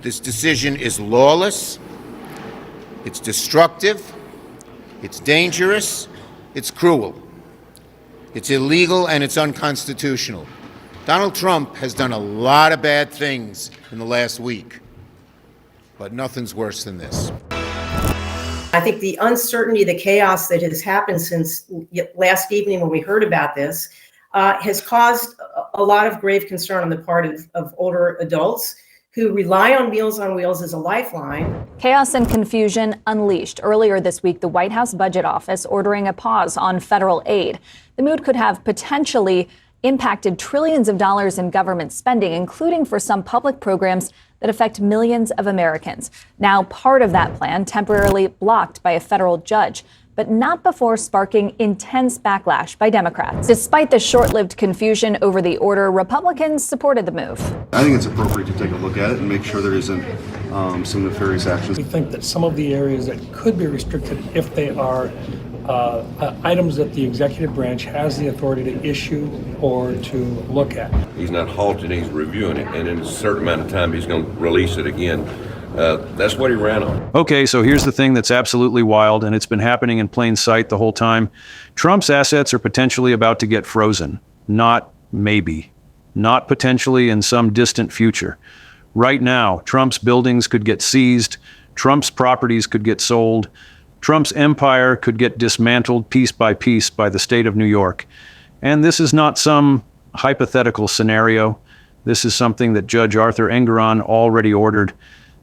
This decision is lawless, it's destructive, it's dangerous, it's cruel, it's illegal, and it's unconstitutional. Donald Trump has done a lot of bad things in the last week, but nothing's worse than this. I think the uncertainty, the chaos that has happened since last evening when we heard about this has caused a lot of grave concern on the part of older adults who rely on Meals on Wheels as a lifeline. Chaos and confusion unleashed. Earlier this week, the White House Budget Office ordering a pause on federal aid. The move could have potentially impacted trillions of dollars in government spending, including for some public programs that affect millions of Americans. Now, part of that plan temporarily blocked by a federal judge, but not before sparking intense backlash by Democrats. Despite the short-lived confusion over the order, Republicans supported the move. I think it's appropriate to take a look at it and make sure there isn't some nefarious actions. We think that some of the areas that could be restricted, if they are items that the executive branch has the authority to issue or to look at. He's not halting, he's reviewing it, and in a certain amount of time he's going to release it again. That's what he ran on. Okay, so here's the thing that's absolutely wild, and it's been happening in plain sight the whole time. Trump's assets are potentially about to get frozen. Not maybe. Not potentially in some distant future. Right now, Trump's buildings could get seized. Trump's properties could get sold. Trump's empire could get dismantled piece by piece by the state of New York. And this is not some hypothetical scenario. This is something that Judge Arthur Engoron already ordered.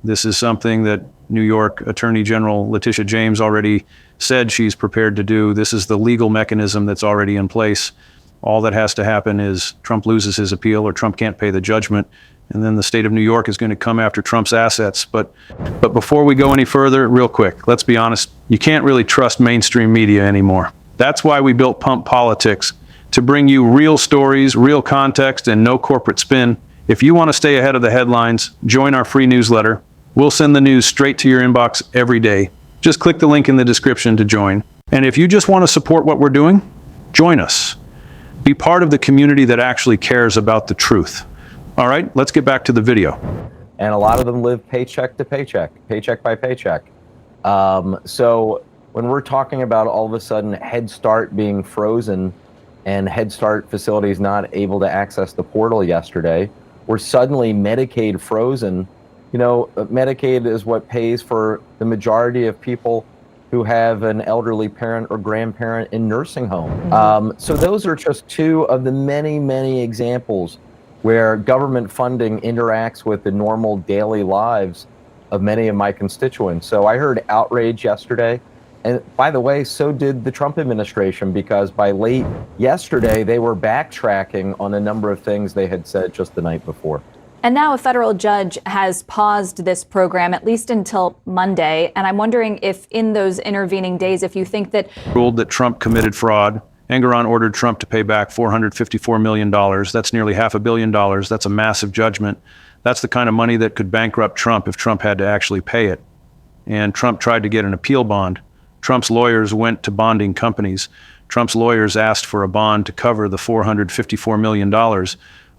This is something that New York Attorney General Letitia James already said she's prepared to do. This is the legal mechanism that's already in place. All that has to happen is Trump loses his appeal or Trump can't pay the judgment, and then the state of New York is going to come after Trump's assets. But before we go any further, real quick, let's be honest, you can't really trust mainstream media anymore. That's why we built Pump Politics, to bring you real stories, real context, and no corporate spin. If you want to stay ahead of the headlines, join our free newsletter. We'll send the news straight to your inbox every day. Just click the link in the description to join. And if you just want to support what we're doing, join us. Be part of the community that actually cares about the truth. All right, let's get back to the video. And a lot of them live paycheck to paycheck, paycheck by paycheck. So when we're talking about all of a sudden Head Start being frozen and Head Start facilities not able to access the portal yesterday, we're suddenly Medicaid frozen. You know, Medicaid is what pays for the majority of people who have an elderly parent or grandparent in nursing home. So those are just two of the many, many examples where government funding interacts with the normal daily lives of many of my constituents. So I heard outrage yesterday. And by the way, so did the Trump administration, because by late yesterday, they were backtracking on a number of things they had said just the night before. And now a federal judge has paused this program, at least until Monday. And I'm wondering if in those intervening days, if you think that... Ruled that Trump committed fraud. Engoron ordered Trump to pay back $454 million. That's nearly $500 million. That's a massive judgment. That's the kind of money that could bankrupt Trump if Trump had to actually pay it. And Trump tried to get an appeal bond. Trump's lawyers went to bonding companies. Trump's lawyers asked for a bond to cover the $454 million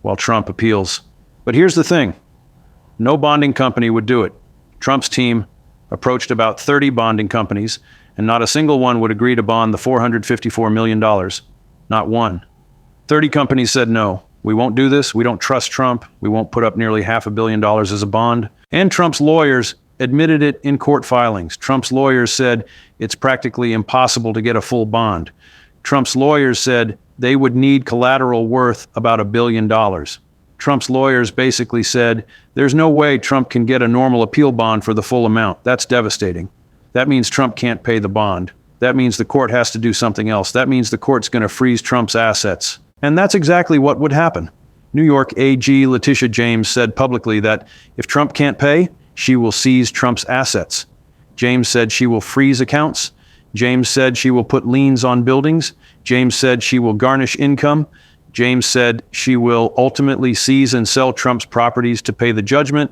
while Trump appeals. But here's the thing. No bonding company would do it. Trump's team approached about 30 bonding companies, and not a single one would agree to bond the $454 million. Not one. 30 companies said no. We won't do this. We don't trust Trump. We won't put up nearly $500 million as a bond. And Trump's lawyers admitted it in court filings. Trump's lawyers said it's practically impossible to get a full bond. Trump's lawyers said they would need collateral worth about $1 billion. Trump's lawyers basically said there's no way Trump can get a normal appeal bond for the full amount. That's devastating. That means Trump can't pay the bond. That means the court has to do something else. That means the court's going to freeze Trump's assets. And that's exactly what would happen. New York AG Letitia James said publicly that if Trump can't pay, she will seize Trump's assets. James said she will freeze accounts. James said she will put liens on buildings. James said she will garnish income. James said she will ultimately seize and sell Trump's properties to pay the judgment.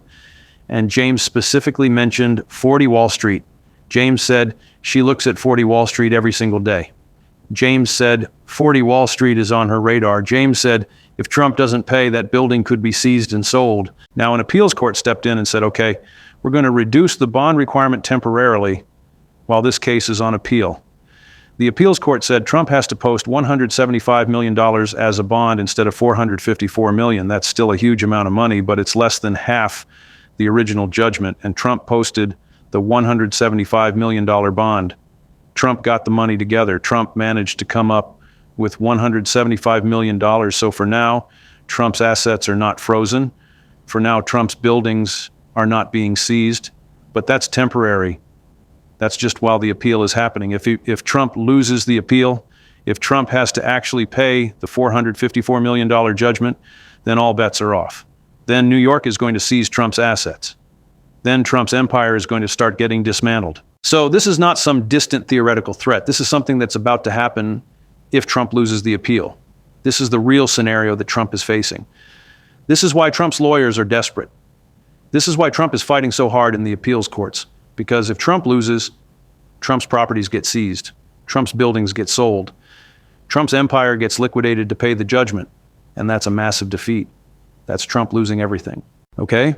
And James specifically mentioned 40 Wall Street. James said she looks at 40 Wall Street every single day. James said 40 Wall Street is on her radar. James said If Trump doesn't pay, that building could be seized and sold. Now, an appeals court stepped in and said, okay, we're going to reduce the bond requirement temporarily while this case is on appeal. The appeals court said Trump has to post $175 million as a bond instead of $454 million. That's still a huge amount of money, but it's less than half the original judgment, and Trump posted the $175 million bond. Trump got the money together. Trump managed to come up with $175 million. So for now, Trump's assets are not frozen. For now, Trump's buildings are not being seized, but that's temporary. That's just while the appeal is happening. If Trump loses the appeal, if Trump has to actually pay the $454 million judgment, then all bets are off. Then New York is going to seize Trump's assets. Then Trump's empire is going to start getting dismantled. So this is not some distant theoretical threat. This is something that's about to happen if Trump loses the appeal. This is the real scenario that Trump is facing. This is why Trump's lawyers are desperate. This is why Trump is fighting so hard in the appeals courts. Because if Trump loses, Trump's properties get seized. Trump's buildings get sold. Trump's empire gets liquidated to pay the judgment. And that's a massive defeat. That's Trump losing everything. Okay?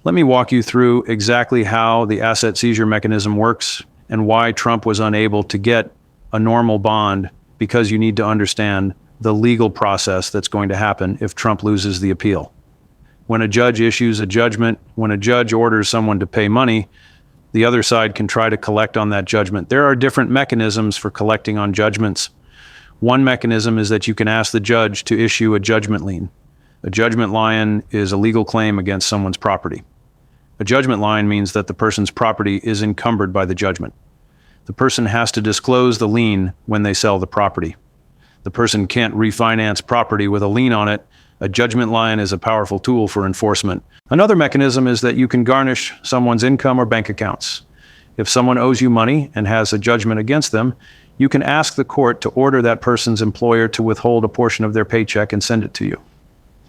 Let me walk you through exactly how the asset seizure mechanism works and why Trump was unable to get a normal bond, because you need to understand the legal process that's going to happen if Trump loses the appeal. When a judge issues a judgment, when a judge orders someone to pay money, the other side can try to collect on that judgment. There are different mechanisms for collecting on judgments. One mechanism is that you can ask the judge to issue a judgment lien. A judgment lien is a legal claim against someone's property. A judgment lien means that the person's property is encumbered by the judgment. The person has to disclose the lien when they sell the property. The person can't refinance property with a lien on it. A judgment lien is a powerful tool for enforcement. Another mechanism is that you can garnish someone's income or bank accounts. If someone owes you money and has a judgment against them, you can ask the court to order that person's employer to withhold a portion of their paycheck and send it to you.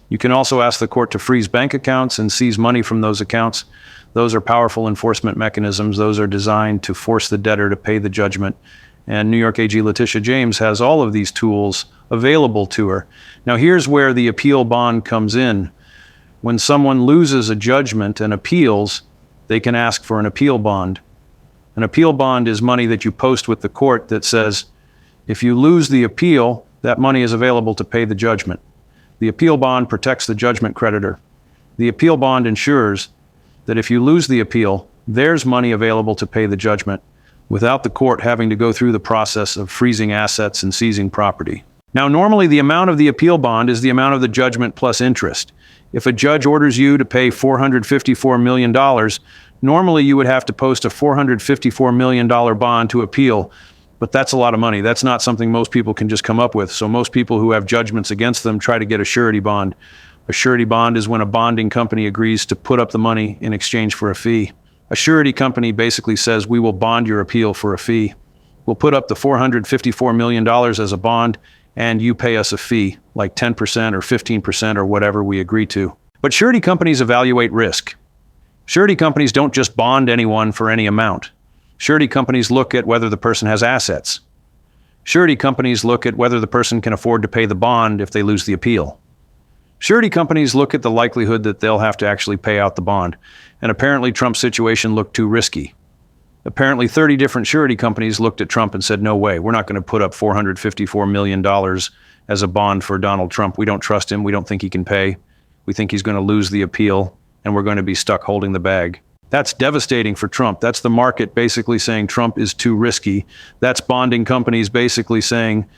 You can also ask the court to freeze bank accounts and seize money from those accounts. Those are powerful enforcement mechanisms. Those are designed to force the debtor to pay the judgment. And New York AG Letitia James has all of these tools available to her. Now here's where the appeal bond comes in. When someone loses a judgment and appeals, they can ask for an appeal bond. An appeal bond is money that you post with the court that says, if you lose the appeal, that money is available to pay the judgment. The appeal bond protects the judgment creditor. The appeal bond ensures that if you lose the appeal, there's money available to pay the judgment without the court having to go through the process of freezing assets and seizing property. Now, normally the amount of the appeal bond is the amount of the judgment plus interest. If a judge orders you to pay $454 million, normally you would have to post a $454 million bond to appeal, but that's a lot of money. That's not something most people can just come up with. So most people who have judgments against them try to get a surety bond. A surety bond is when a bonding company agrees to put up the money in exchange for a fee. A surety company basically says, we will bond your appeal for a fee. We'll put up the $454 million as a bond, and you pay us a fee, like 10% or 15% or whatever we agree to. But surety companies evaluate risk. Surety companies don't just bond anyone for any amount. Surety companies look at whether the person has assets. Surety companies look at whether the person can afford to pay the bond if they lose the appeal. Surety companies look at the likelihood that they'll have to actually pay out the bond. And apparently Trump's situation looked too risky. Apparently 30 different surety companies looked at Trump and said, no way, we're not going to put up $454 million as a bond for Donald Trump. We don't trust him. We don't think he can pay. We think he's going to lose the appeal, and we're going to be stuck holding the bag. That's devastating for Trump. That's the market basically saying Trump is too risky. That's bonding companies basically saying,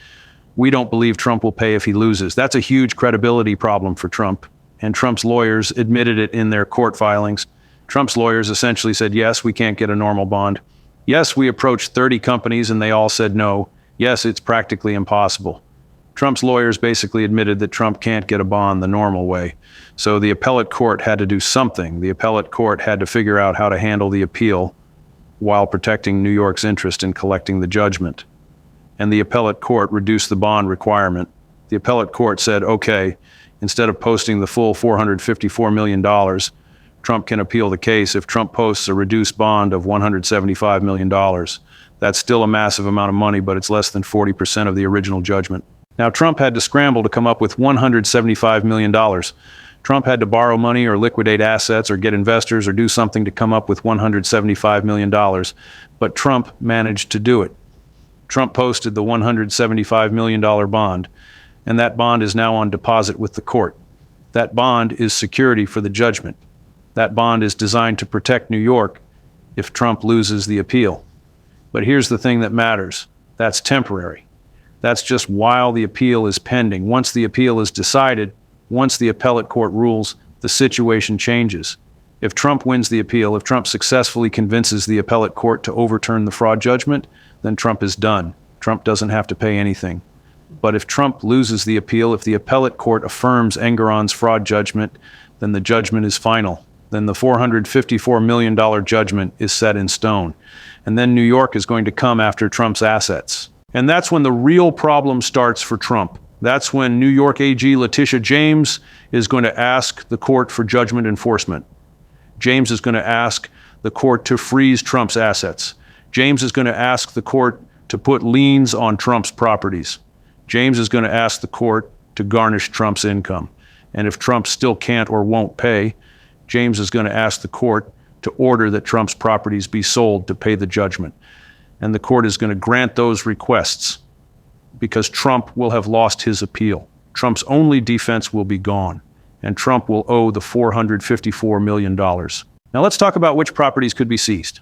we don't believe Trump will pay if he loses. That's a huge credibility problem for Trump. And Trump's lawyers admitted it in their court filings. Trump's lawyers essentially said, yes, we can't get a normal bond. Yes, we approached 30 companies and they all said no. Yes, it's practically impossible. Trump's lawyers basically admitted that Trump can't get a bond the normal way. So the appellate court had to do something. The appellate court had to figure out how to handle the appeal while protecting New York's interest in collecting the judgment. And the appellate court reduced the bond requirement. The appellate court said, okay, instead of posting the full $454 million, Trump can appeal the case if Trump posts a reduced bond of $175 million. That's still a massive amount of money, but it's less than 40% of the original judgment. Now, Trump had to scramble to come up with $175 million. Trump had to borrow money or liquidate assets or get investors or do something to come up with $175 million. But Trump managed to do it. Trump posted the $175 million bond, and that bond is now on deposit with the court. That bond is security for the judgment. That bond is designed to protect New York if Trump loses the appeal. But here's the thing that matters. That's temporary. That's just while the appeal is pending. Once the appeal is decided, once the appellate court rules, the situation changes. If Trump wins the appeal, if Trump successfully convinces the appellate court to overturn the fraud judgment, then Trump is done. Trump doesn't have to pay anything. But if Trump loses the appeal, if the appellate court affirms Engoron's fraud judgment, then the judgment is final. Then the $454 million judgment is set in stone. And then New York is going to come after Trump's assets. And that's when the real problem starts for Trump. That's when New York AG Letitia James is going to ask the court for judgment enforcement. James is going to ask the court to freeze Trump's assets. James is going to ask the court to put liens on Trump's properties. James is going to ask the court to garnish Trump's income. And if Trump still can't or won't pay, James is going to ask the court to order that Trump's properties be sold to pay the judgment. And the court is going to grant those requests because Trump will have lost his appeal. Trump's only defense will be gone, and Trump will owe the $454 million. Now let's talk about which properties could be seized.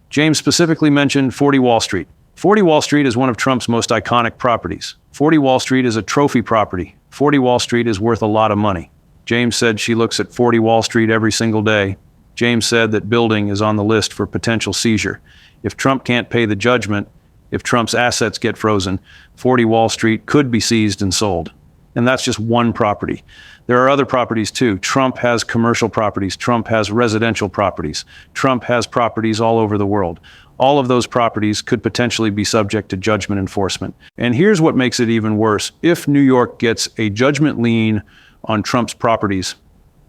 James specifically mentioned 40 Wall Street. 40 Wall Street is one of Trump's most iconic properties. 40 Wall Street is a trophy property. 40 Wall Street is worth a lot of money. James said she looks at 40 Wall Street every single day. James said that building is on the list for potential seizure. If Trump can't pay the judgment, if Trump's assets get frozen, 40 Wall Street could be seized and sold. And that's just one property. There are other properties too. Trump has commercial properties. Trump has residential properties. Trump has properties all over the world. All of those properties could potentially be subject to judgment enforcement. And here's what makes it even worse. If New York gets a judgment lien on Trump's properties,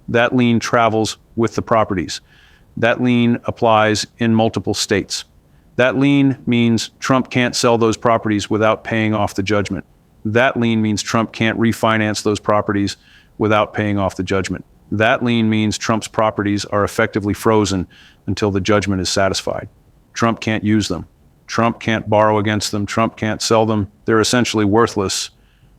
that lien travels with the properties. That lien applies in multiple states. That lien means Trump can't sell those properties without paying off the judgment. That lien means Trump can't refinance those properties without paying off the judgment. That lien means Trump's properties are effectively frozen until the judgment is satisfied. Trump can't use them. Trump can't borrow against them. Trump can't sell them. They're essentially worthless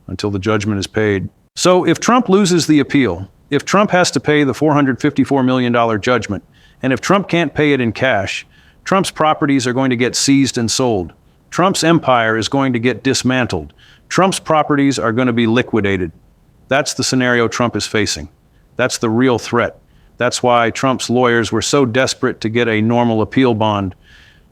until the judgment is paid. So if Trump loses the appeal, if Trump has to pay the $454 million judgment, and if Trump can't pay it in cash, Trump's properties are going to get seized and sold. Trump's empire is going to get dismantled. Trump's properties are going to be liquidated. That's the scenario Trump is facing. That's the real threat. That's why Trump's lawyers were so desperate to get a normal appeal bond,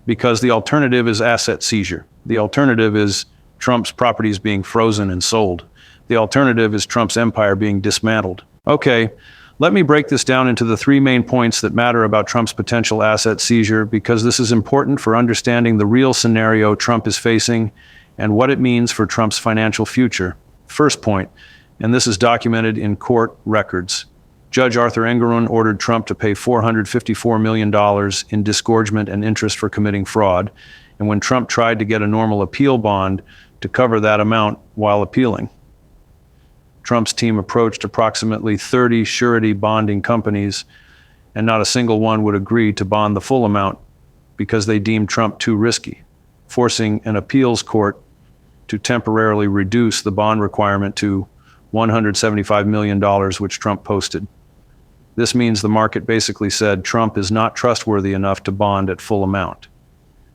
because the alternative is asset seizure. The alternative is Trump's properties being frozen and sold. The alternative is Trump's empire being dismantled. Okay, let me break this down into the three main points that matter about Trump's potential asset seizure, because this is important for understanding the real scenario Trump is facing and what it means for Trump's financial future. First point, and this is documented in court records. Judge Arthur Engoron ordered Trump to pay $454 million in disgorgement and interest for committing fraud. And when Trump tried to get a normal appeal bond to cover that amount while appealing, Trump's team approached approximately 30 surety bonding companies, and not a single one would agree to bond the full amount because they deemed Trump too risky, forcing an appeals court to temporarily reduce the bond requirement to $175 million, which Trump posted. This means the market basically said Trump is not trustworthy enough to bond at full amount.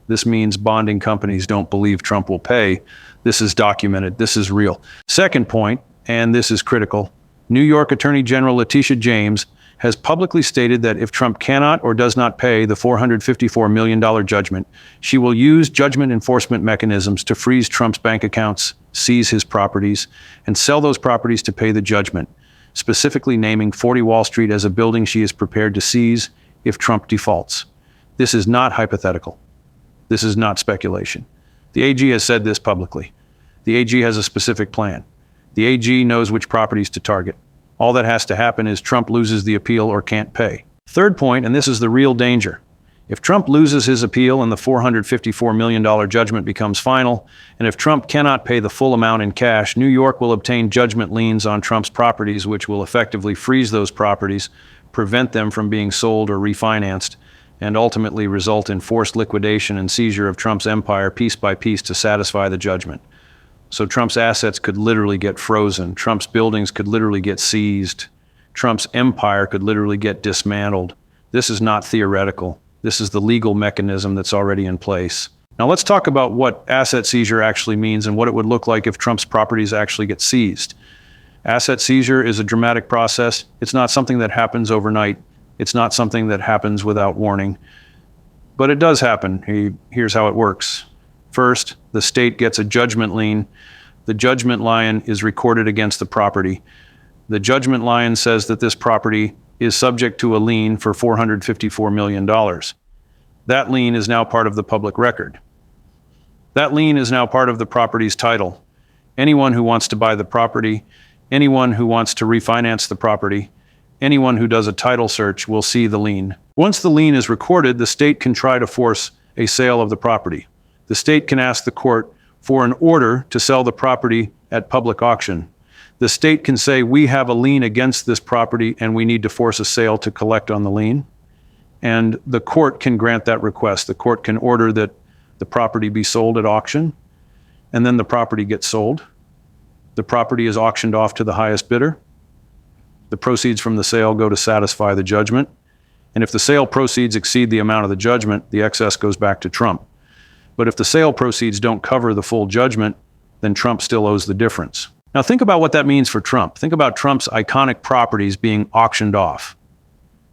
This means bonding companies don't believe Trump will pay. This is documented. This is real. Second point, and this is critical, New York Attorney General Letitia James has publicly stated that if Trump cannot or does not pay the $454 million judgment, she will use judgment enforcement mechanisms to freeze Trump's bank accounts, seize his properties, and sell those properties to pay the judgment, specifically naming 40 Wall Street as a building she is prepared to seize if Trump defaults. This is not hypothetical. This is not speculation. The AG has said this publicly. The AG has a specific plan. The AG knows which properties to target. All that has to happen is Trump loses the appeal or can't pay. Third point, and this is the real danger. If Trump loses his appeal and the $454 million judgment becomes final, and if Trump cannot pay the full amount in cash, New York will obtain judgment liens on Trump's properties, which will effectively freeze those properties, prevent them from being sold or refinanced, and ultimately result in forced liquidation and seizure of Trump's empire piece by piece to satisfy the judgment. So Trump's assets could literally get frozen. Trump's buildings could literally get seized. Trump's empire could literally get dismantled. This is not theoretical. This is the legal mechanism that's already in place. Now let's talk about what asset seizure actually means and what it would look like if Trump's properties actually get seized. Asset seizure is a dramatic process. It's not something that happens overnight. It's not something that happens without warning. But it does happen. Here's how it works. First, the state gets a judgment lien. The judgment lien is recorded against the property. The judgment lien says that this property is subject to a lien for $454 million. That lien is now part of the public record. That lien is now part of the property's title. Anyone who wants to buy the property, anyone who wants to refinance the property, anyone who does a title search will see the lien. Once the lien is recorded, the state can try to force a sale of the property. The state can ask the court for an order to sell the property at public auction. The state can say, we have a lien against this property and we need to force a sale to collect on the lien. And the court can grant that request. The court can order that the property be sold at auction, and then the property gets sold. The property is auctioned off to the highest bidder. The proceeds from the sale go to satisfy the judgment. And if the sale proceeds exceed the amount of the judgment, the excess goes back to Trump. But if the sale proceeds don't cover the full judgment, then Trump still owes the difference. Now think about what that means for Trump. Think about Trump's iconic properties being auctioned off.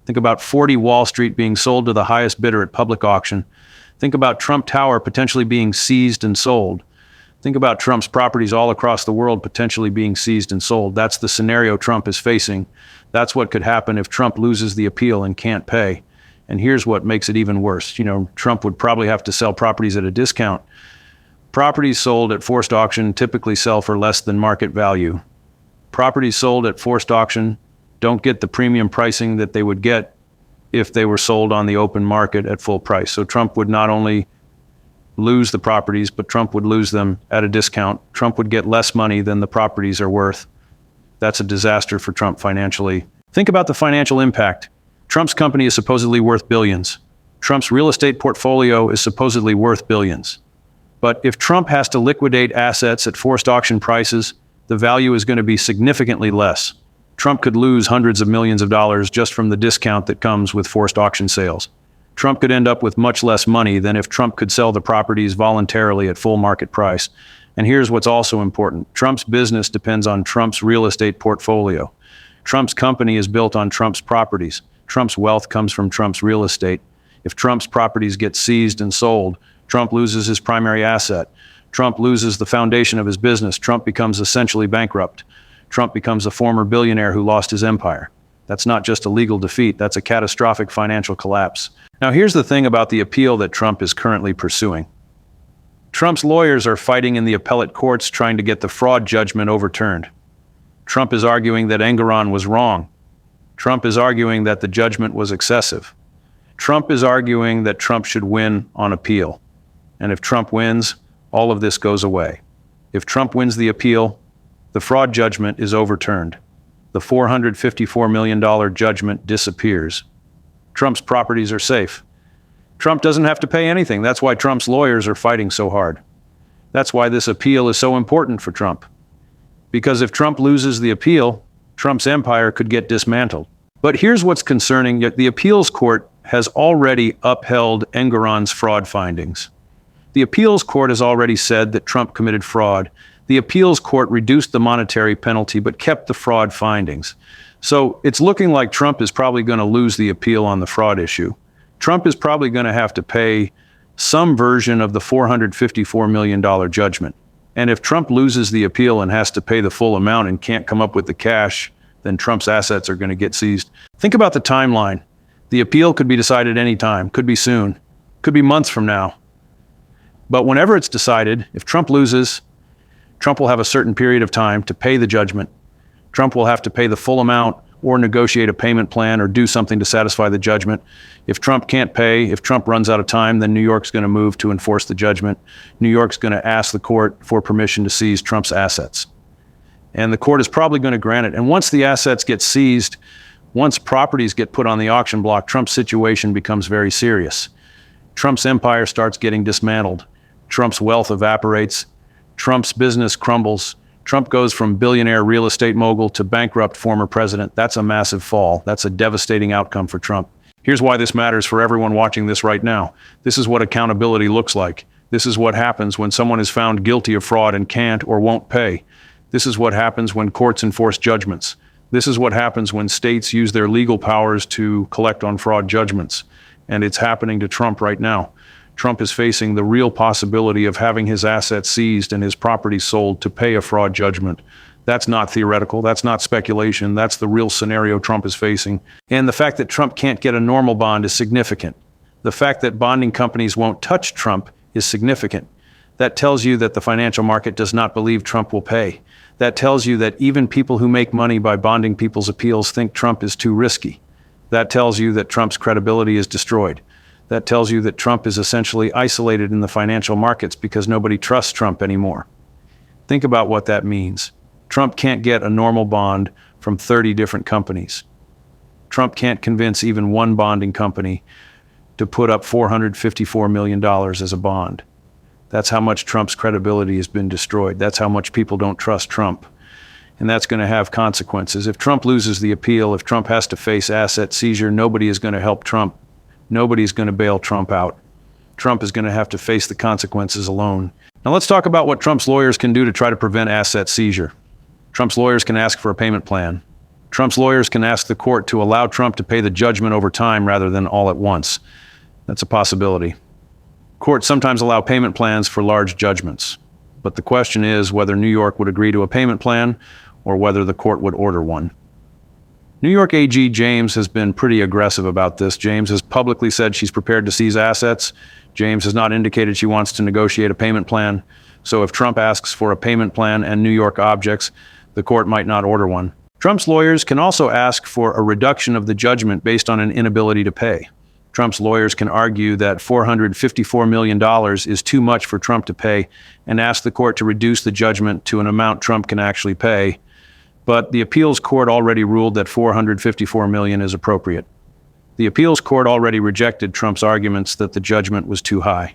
Think about 40 Wall Street being sold to the highest bidder at public auction. Think about Trump Tower potentially being seized and sold. Think about Trump's properties all across the world potentially being seized and sold. That's the scenario Trump is facing. That's what could happen if Trump loses the appeal and can't pay. And here's what makes it even worse. Trump would probably have to sell properties at a discount. Properties sold at forced auction typically sell for less than market value. Properties sold at forced auction don't get the premium pricing that they would get if they were sold on the open market at full price. So Trump would not only lose the properties, but Trump would lose them at a discount. Trump would get less money than the properties are worth. That's a disaster for Trump financially. Think about the financial impact. Trump's company is supposedly worth billions. Trump's real estate portfolio is supposedly worth billions. But if Trump has to liquidate assets at forced auction prices, the value is going to be significantly less. Trump could lose hundreds of millions of dollars just from the discount that comes with forced auction sales. Trump could end up with much less money than if Trump could sell the properties voluntarily at full market price. And here's what's also important. Trump's business depends on Trump's real estate portfolio. Trump's company is built on Trump's properties. Trump's wealth comes from Trump's real estate. If Trump's properties get seized and sold, Trump loses his primary asset. Trump loses the foundation of his business. Trump becomes essentially bankrupt. Trump becomes a former billionaire who lost his empire. That's not just a legal defeat, that's a catastrophic financial collapse. Now here's the thing about the appeal that Trump is currently pursuing. Trump's lawyers are fighting in the appellate courts trying to get the fraud judgment overturned. Trump is arguing that Engoron was wrong. Trump is arguing that the judgment was excessive. Trump is arguing that Trump should win on appeal. And if Trump wins, all of this goes away. If Trump wins the appeal, the fraud judgment is overturned. The $454 million judgment disappears. Trump's properties are safe. Trump doesn't have to pay anything. That's why Trump's lawyers are fighting so hard. That's why this appeal is so important for Trump. Because if Trump loses the appeal, Trump's empire could get dismantled. But here's what's concerning. The appeals court has already upheld Engoron's fraud findings. The appeals court has already said that Trump committed fraud. The appeals court reduced the monetary penalty but kept the fraud findings. So it's looking like Trump is probably going to lose the appeal on the fraud issue. Trump is probably going to have to pay some version of the $454 million judgment. And if Trump loses the appeal and has to pay the full amount and can't come up with the cash, then Trump's assets are going to get seized. Think about the timeline. The appeal could be decided anytime, could be soon, could be months from now. But whenever it's decided, if Trump loses, Trump will have a certain period of time to pay the judgment. Trump will have to pay the full amount or negotiate a payment plan or do something to satisfy the judgment. If Trump can't pay, if Trump runs out of time, then New York's going to move to enforce the judgment. New York's going to ask the court for permission to seize Trump's assets. And the court is probably going to grant it. And once the assets get seized, once properties get put on the auction block, Trump's situation becomes very serious. Trump's empire starts getting dismantled. Trump's wealth evaporates. Trump's business crumbles. Trump goes from billionaire real estate mogul to bankrupt former president. That's a massive fall. That's a devastating outcome for Trump. Here's why this matters for everyone watching this right now. This is what accountability looks like. This is what happens when someone is found guilty of fraud and can't or won't pay. This is what happens when courts enforce judgments. This is what happens when states use their legal powers to collect on fraud judgments. And it's happening to Trump right now. Trump is facing the real possibility of having his assets seized and his property sold to pay a fraud judgment. That's not theoretical. That's not speculation. That's the real scenario Trump is facing. And the fact that Trump can't get a normal bond is significant. The fact that bonding companies won't touch Trump is significant. That tells you that the financial market does not believe Trump will pay. That tells you that even people who make money by bonding people's appeals think Trump is too risky. That tells you that Trump's credibility is destroyed. That tells you that Trump is essentially isolated in the financial markets because nobody trusts Trump anymore. Think about what that means. Trump can't get a normal bond from 30 different companies. Trump can't convince even one bonding company to put up $454 million as a bond. That's how much Trump's credibility has been destroyed. That's how much people don't trust Trump. And that's going to have consequences. If Trump loses the appeal, if Trump has to face asset seizure, nobody is going to help Trump. Nobody's going to bail Trump out. Trump is going to have to face the consequences alone. Now let's talk about what Trump's lawyers can do to try to prevent asset seizure. Trump's lawyers can ask for a payment plan. Trump's lawyers can ask the court to allow Trump to pay the judgment over time rather than all at once. That's a possibility. Courts sometimes allow payment plans for large judgments. But the question is whether New York would agree to a payment plan or whether the court would order one. New York AG James has been pretty aggressive about this. James has publicly said she's prepared to seize assets. James has not indicated she wants to negotiate a payment plan. So if Trump asks for a payment plan and New York objects, the court might not order one. Trump's lawyers can also ask for a reduction of the judgment based on an inability to pay. Trump's lawyers can argue that $454 million is too much for Trump to pay and ask the court to reduce the judgment to an amount Trump can actually pay. But the appeals court already ruled that $454 million is appropriate. The appeals court already rejected Trump's arguments that the judgment was too high.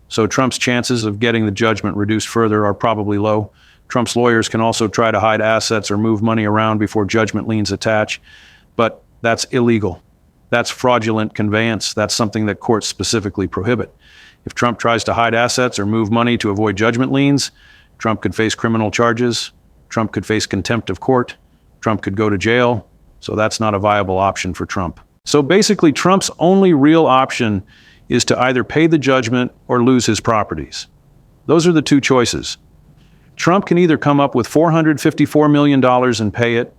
So Trump's chances of getting the judgment reduced further are probably low. Trump's lawyers can also try to hide assets or move money around before judgment liens attach, but that's illegal. That's fraudulent conveyance. That's something that courts specifically prohibit. If Trump tries to hide assets or move money to avoid judgment liens, Trump could face criminal charges. Trump could face contempt of court. Trump could go to jail. So that's not a viable option for Trump. So basically, Trump's only real option is to either pay the judgment or lose his properties. Those are the two choices. Trump can either come up with $454 million and pay it,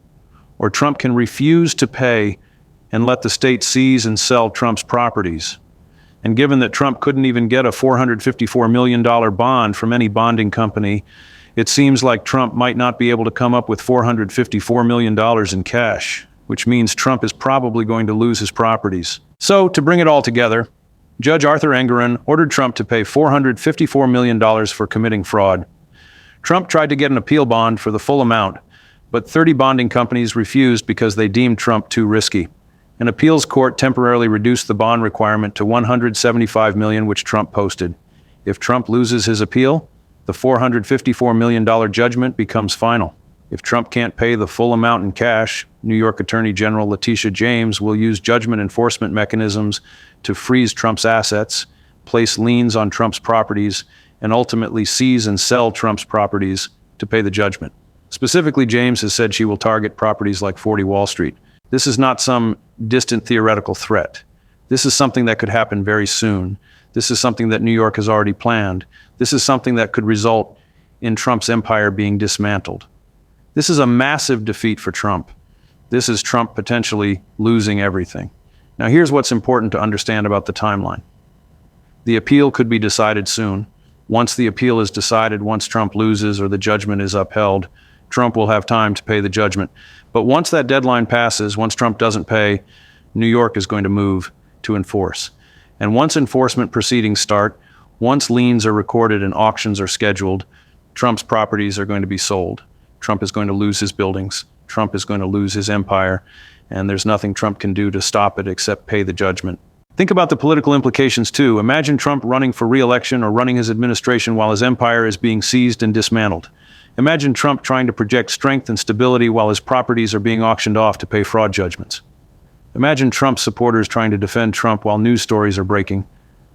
or Trump can refuse to pay and let the state seize and sell Trump's properties. And given that Trump couldn't even get a $454 million bond from any bonding company, it seems like Trump might not be able to come up with $454 million in cash, which means Trump is probably going to lose his properties. So, to bring it all together, Judge Arthur Engoron ordered Trump to pay $454 million for committing fraud. Trump tried to get an appeal bond for the full amount, but 30 bonding companies refused because they deemed Trump too risky. An appeals court temporarily reduced the bond requirement to $175 million, which Trump posted. If Trump loses his appeal, the $454 million judgment becomes final. If Trump can't pay the full amount in cash, New York Attorney General Letitia James will use judgment enforcement mechanisms to freeze Trump's assets, place liens on Trump's properties, and ultimately seize and sell Trump's properties to pay the judgment. Specifically, James has said she will target properties like 40 Wall Street. This is not some distant theoretical threat. This is something that could happen very soon. This is something that New York has already planned. This is something that could result in Trump's empire being dismantled. This is a massive defeat for Trump. This is Trump potentially losing everything. Now, here's what's important to understand about the timeline. The appeal could be decided soon. Once the appeal is decided, once Trump loses or the judgment is upheld, Trump will have time to pay the judgment. But once that deadline passes, once Trump doesn't pay, New York is going to move to enforce. And once enforcement proceedings start, once liens are recorded and auctions are scheduled, Trump's properties are going to be sold. Trump is going to lose his buildings. Trump is going to lose his empire. And there's nothing Trump can do to stop it except pay the judgment. Think about the political implications too. Imagine Trump running for re-election or running his administration while his empire is being seized and dismantled. Imagine Trump trying to project strength and stability while his properties are being auctioned off to pay fraud judgments. Imagine Trump supporters trying to defend Trump while news stories are breaking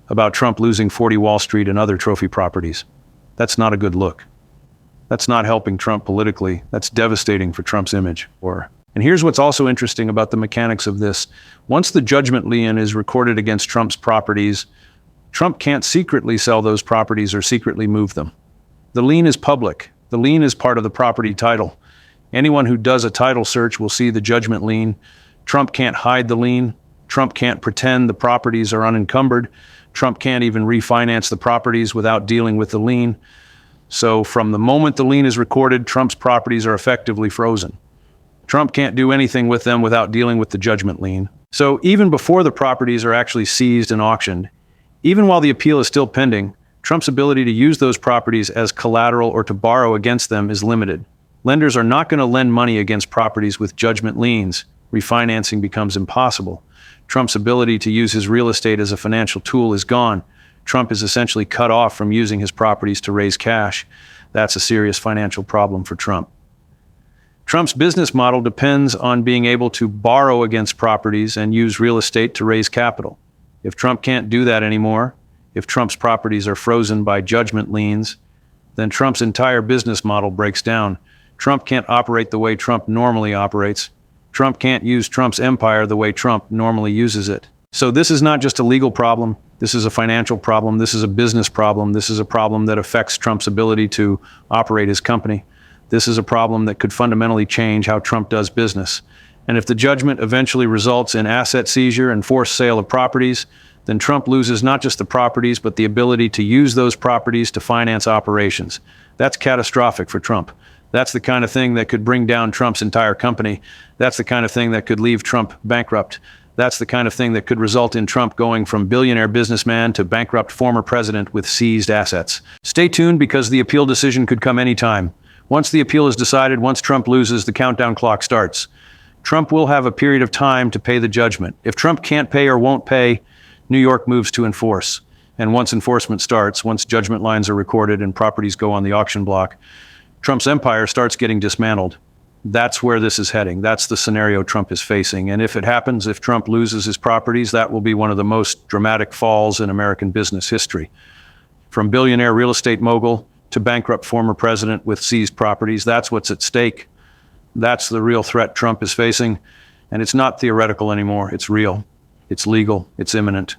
about Trump losing 40 Wall Street and other trophy properties. That's not a good look. That's not helping Trump politically. That's devastating for Trump's image. And here's what's also interesting about the mechanics of this. Once the judgment lien is recorded against Trump's properties, Trump can't secretly sell those properties or secretly move them. The lien is public. The lien is part of the property title. Anyone who does a title search will see the judgment lien. Trump can't hide the lien. Trump can't pretend the properties are unencumbered. Trump can't even refinance the properties without dealing with the lien. So from the moment the lien is recorded, Trump's properties are effectively frozen. Trump can't do anything with them without dealing with the judgment lien. So even before the properties are actually seized and auctioned, even while the appeal is still pending, Trump's ability to use those properties as collateral or to borrow against them is limited. Lenders are not going to lend money against properties with judgment liens. Refinancing becomes impossible. Trump's ability to use his real estate as a financial tool is gone. Trump is essentially cut off from using his properties to raise cash. That's a serious financial problem for Trump. Trump's business model depends on being able to borrow against properties and use real estate to raise capital. If Trump can't do that anymore, if Trump's properties are frozen by judgment liens, then Trump's entire business model breaks down. Trump can't operate the way Trump normally operates. Trump can't use Trump's empire the way Trump normally uses it. So this is not just a legal problem. This is a financial problem. This is a business problem. This is a problem that affects Trump's ability to operate his company. This is a problem that could fundamentally change how Trump does business. And if the judgment eventually results in asset seizure and forced sale of properties, then Trump loses not just the properties, but the ability to use those properties to finance operations. That's catastrophic for Trump. That's the kind of thing that could bring down Trump's entire company. That's the kind of thing that could leave Trump bankrupt. That's the kind of thing that could result in Trump going from billionaire businessman to bankrupt former president with seized assets. Stay tuned because the appeal decision could come anytime. Once the appeal is decided, once Trump loses, the countdown clock starts. Trump will have a period of time to pay the judgment. If Trump can't pay or won't pay, New York moves to enforce. And once enforcement starts, once judgment lines are recorded and properties go on the auction block, Trump's empire starts getting dismantled. That's where this is heading. That's the scenario Trump is facing. And if it happens, if Trump loses his properties, that will be one of the most dramatic falls in American business history. From billionaire real estate mogul to bankrupt former president with seized properties, that's what's at stake. That's the real threat Trump is facing. And it's not theoretical anymore. It's real. It's legal. It's imminent.